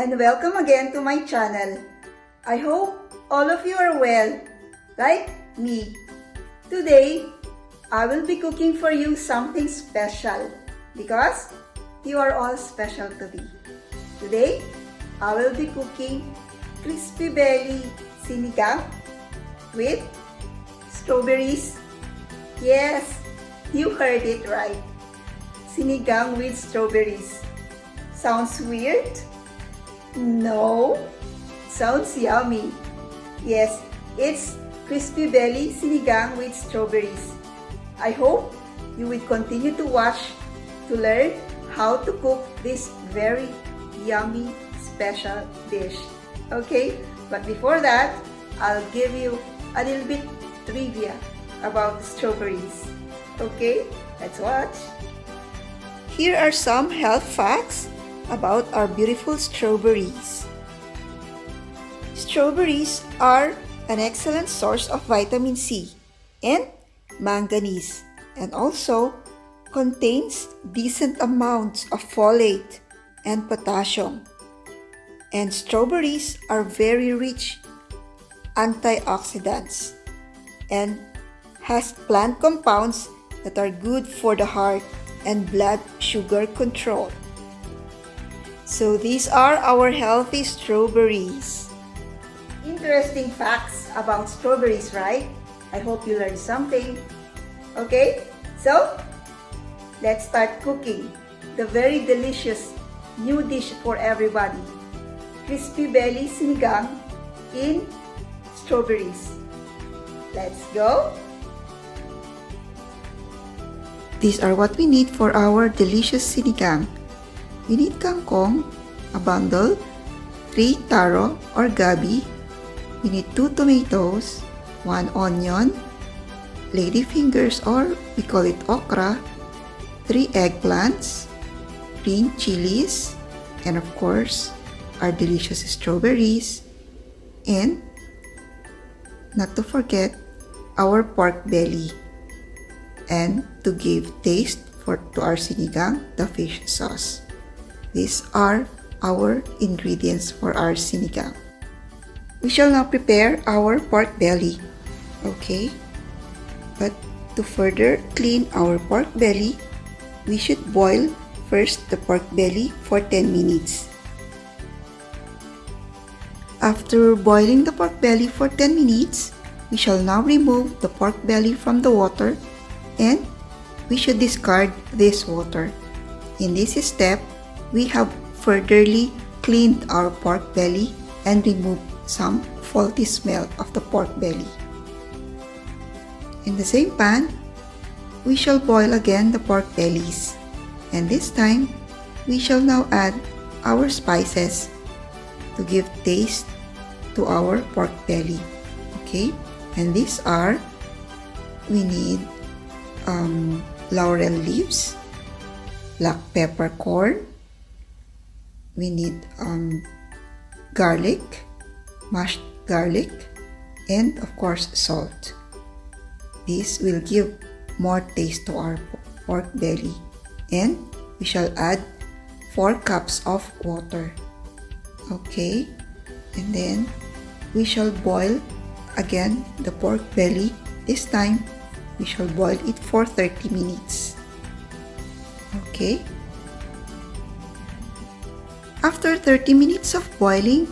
and welcome again to my channel. I hope all of you are well, like me. Today, I will be cooking for you something special because you are all special to me. Today, I will be cooking crispy belly sinigang with strawberries. Yes, you heard it right. Sinigang with strawberries. Sounds weird? No. Sounds yummy. Yes, it's crispy belly sinigang with strawberries. I hope you will continue to watch to learn how to cook this very yummy special dish. Okay, but before that, I'll give you a little bit trivia about strawberries. Okay, let's watch. Here are some health facts about our beautiful strawberries. Strawberries are an excellent source of vitamin C and manganese, and also contains decent amounts of folate and potassium. And strawberries are very rich antioxidants and has plant compounds that are good for the heart and blood sugar control. So these are our healthy strawberries. Interesting facts about strawberries, right? I hope you learned something. Okay, so let's start cooking the very delicious new dish for everybody. Crispy belly sinigang in strawberries. Let's go! These are what we need for our delicious sinigang. We need kangkong, a bundle, 3 taro or gabi. We need 2 tomatoes, 1 onion, ladyfingers or we call it okra, 3 eggplants, green chilies, and of course, our delicious strawberries, and not to forget our pork belly, and to give taste to our sinigang, the fish sauce. These are our ingredients for our sinigang. We shall now prepare our pork belly. Okay? But to further clean our pork belly, we should boil first the pork belly for 10 minutes. After boiling the pork belly for 10 minutes, we shall now remove the pork belly from the water and we should discard this water. In this step, we have furtherly cleaned our pork belly and removed some faulty smell of the pork belly. In the same pan, we shall boil again the pork bellies, and this time, we shall now add our spices to give taste to our pork belly. Okay, and these are, we need laurel leaves, black peppercorn, we need garlic, mashed garlic, and of course salt. This will give more taste to our pork belly, and we shall add 4 cups of water. Okay, and then we shall boil again the pork belly. This time we shall boil it for 30 minutes. Okay, after 30 minutes of boiling,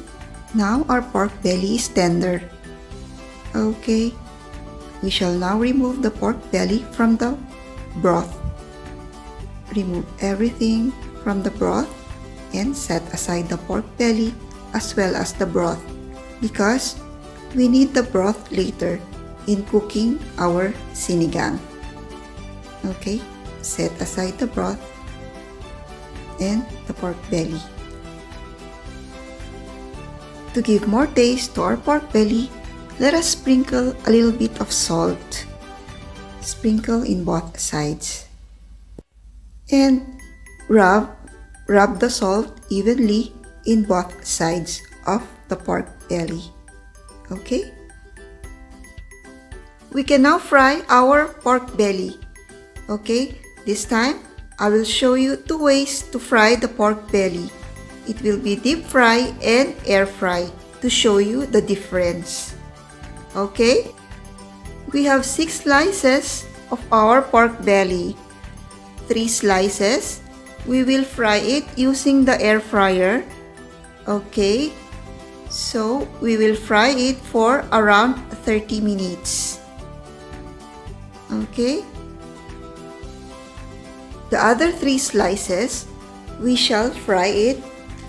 now our pork belly is tender. Okay, we shall now remove the pork belly from the broth. Remove everything from the broth and set aside the pork belly as well as the broth because we need the broth later in cooking our sinigang. Okay, set aside the broth and the pork belly. To give more taste to our pork belly, let us sprinkle a little bit of salt. Sprinkle in both sides. And rub the salt evenly in both sides of the pork belly. Okay? We can now fry our pork belly. Okay? This time, I will show you 2 ways to fry the pork belly. It will be deep fry and air fry to show you the difference. Okay? We have 6 slices of our pork belly. 3 slices. We will fry it using the air fryer. Okay? So, we will fry it for around 30 minutes. Okay? The other 3 slices, we shall fry it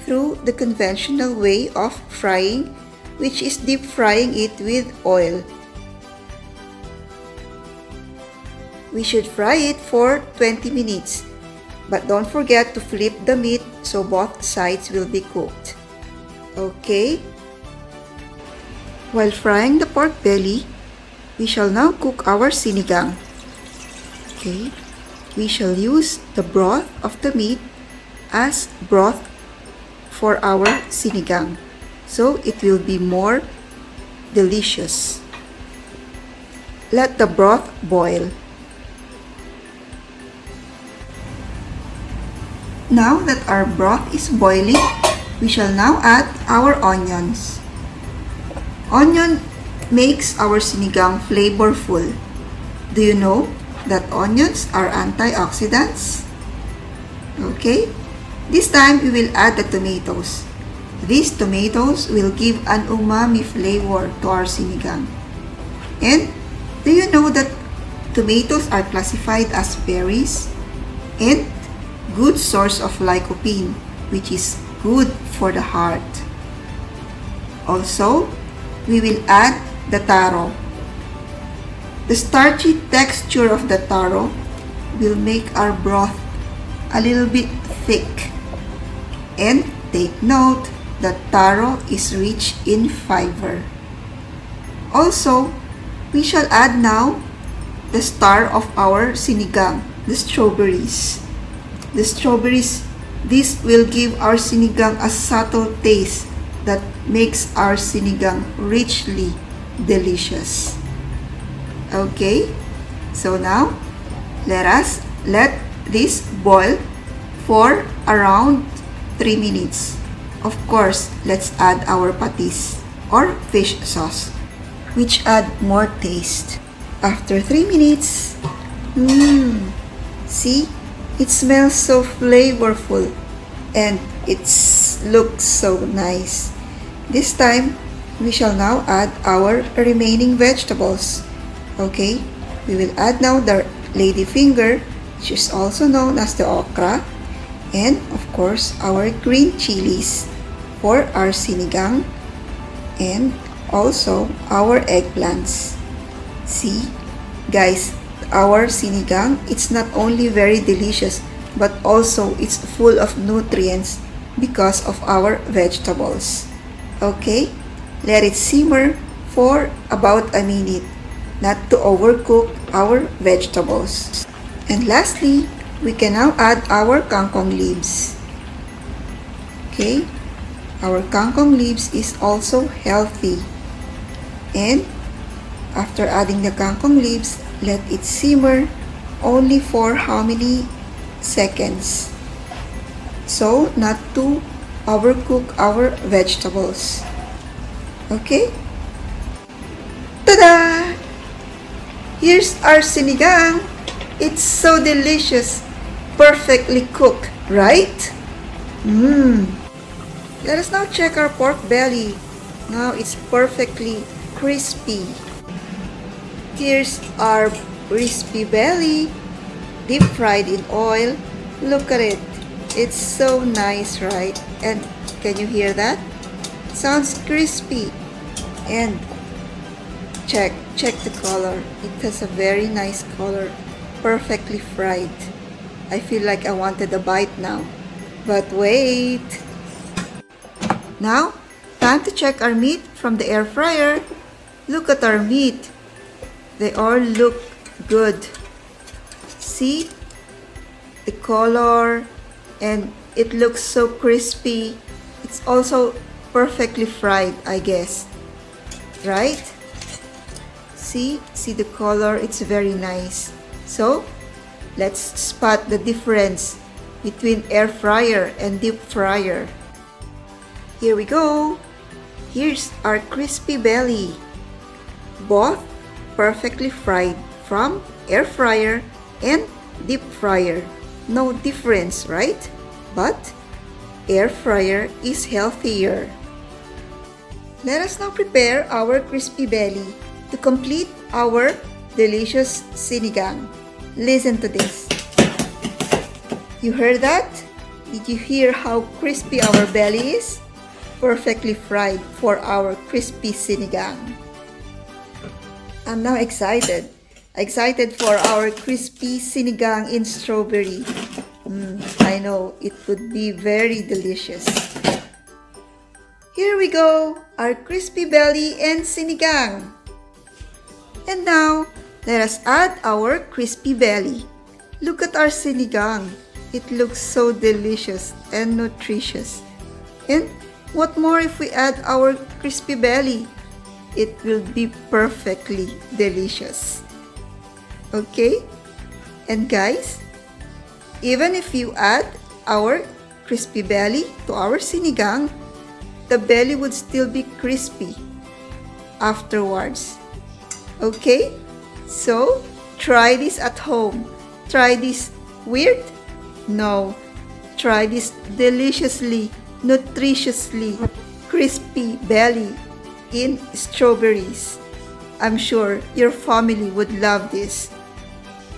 through the conventional way of frying, which is deep frying it with oil. We should fry it for 20 minutes, but don't forget to flip the meat so both sides will be cooked. Okay? While frying the pork belly, we shall now cook our sinigang. Okay? We shall use the broth of the meat as broth for our sinigang, so it will be more delicious. Let the broth boil. Now that our broth is boiling, we shall now add our onions. Onion makes our sinigang flavorful. Do you know that onions are antioxidants? Okay, this time we will add the tomatoes. These tomatoes will give an umami flavor to our sinigang. And do you know that tomatoes are classified as berries and good source of lycopene, which is good for the heart. Also, we will add the taro. The starchy texture of the taro will make our broth a little bit thick. And take note that taro is rich in fiber. Also, we shall add now the star of our sinigang, the strawberries. The strawberries, this will give our sinigang a subtle taste that makes our sinigang richly delicious. Okay, so now let this boil for around 3 minutes. Of course, let's add our patis or fish sauce, which add more taste. After 3 minutes, see? It smells so flavorful and it looks so nice. This time, we shall now add our remaining vegetables. Okay, we will add now the ladyfinger, which is also known as the okra, and of course our green chilies for our sinigang, and also our eggplants. See, guys, our sinigang, it's not only very delicious, but also it's full of nutrients because of our vegetables. Okay, let it simmer for about a minute, not to overcook our vegetables. And lastly, we can now add our kangkong leaves. Okay, our kangkong leaves is also healthy. And after adding the kangkong leaves, let it simmer only for how many seconds, so not to overcook our vegetables. Okay? Tada! Here's our sinigang. It's so delicious, perfectly cooked, right? Let us now check our pork belly. Now it's perfectly crispy. Here's our crispy belly, deep fried in oil. Look at it. It's so nice, right? And can you hear that? It sounds crispy. And check the color. It has a very nice color. Perfectly fried. I feel like I wanted a bite now. But wait. Now, time to check our meat from the air fryer. Look at our meat. They all look good. See the color, and it looks so crispy. It's also perfectly fried, I guess. Right? See the color, it's very nice. So, let's spot the difference between air fryer and deep fryer. Here we go. Here's our crispy belly. Both perfectly fried from air fryer and deep fryer. No difference, right? But air fryer is healthier. Let us now prepare our crispy belly to complete our delicious sinigang. Listen to this. You heard that? Did you hear how crispy our belly is? Perfectly fried for our crispy sinigang. I'm now excited. Excited for our crispy sinigang in strawberry. I know it would be very delicious. Here we go, our crispy belly and sinigang. And now, let us add our crispy belly. Look at our sinigang. It looks so delicious and nutritious. And what more if we add our crispy belly? It will be perfectly delicious. Okay? And guys, even if you add our crispy belly to our sinigang, the belly would still be crispy afterwards. Okay? So, try this at home. Try this weird? No. Try this deliciously, nutritiously crispy belly in strawberries. I'm sure your family would love this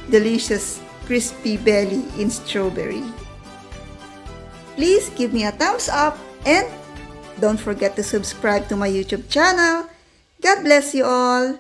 delicious crispy belly in strawberry. Please give me a thumbs up and don't forget to subscribe to my YouTube channel. God bless you all.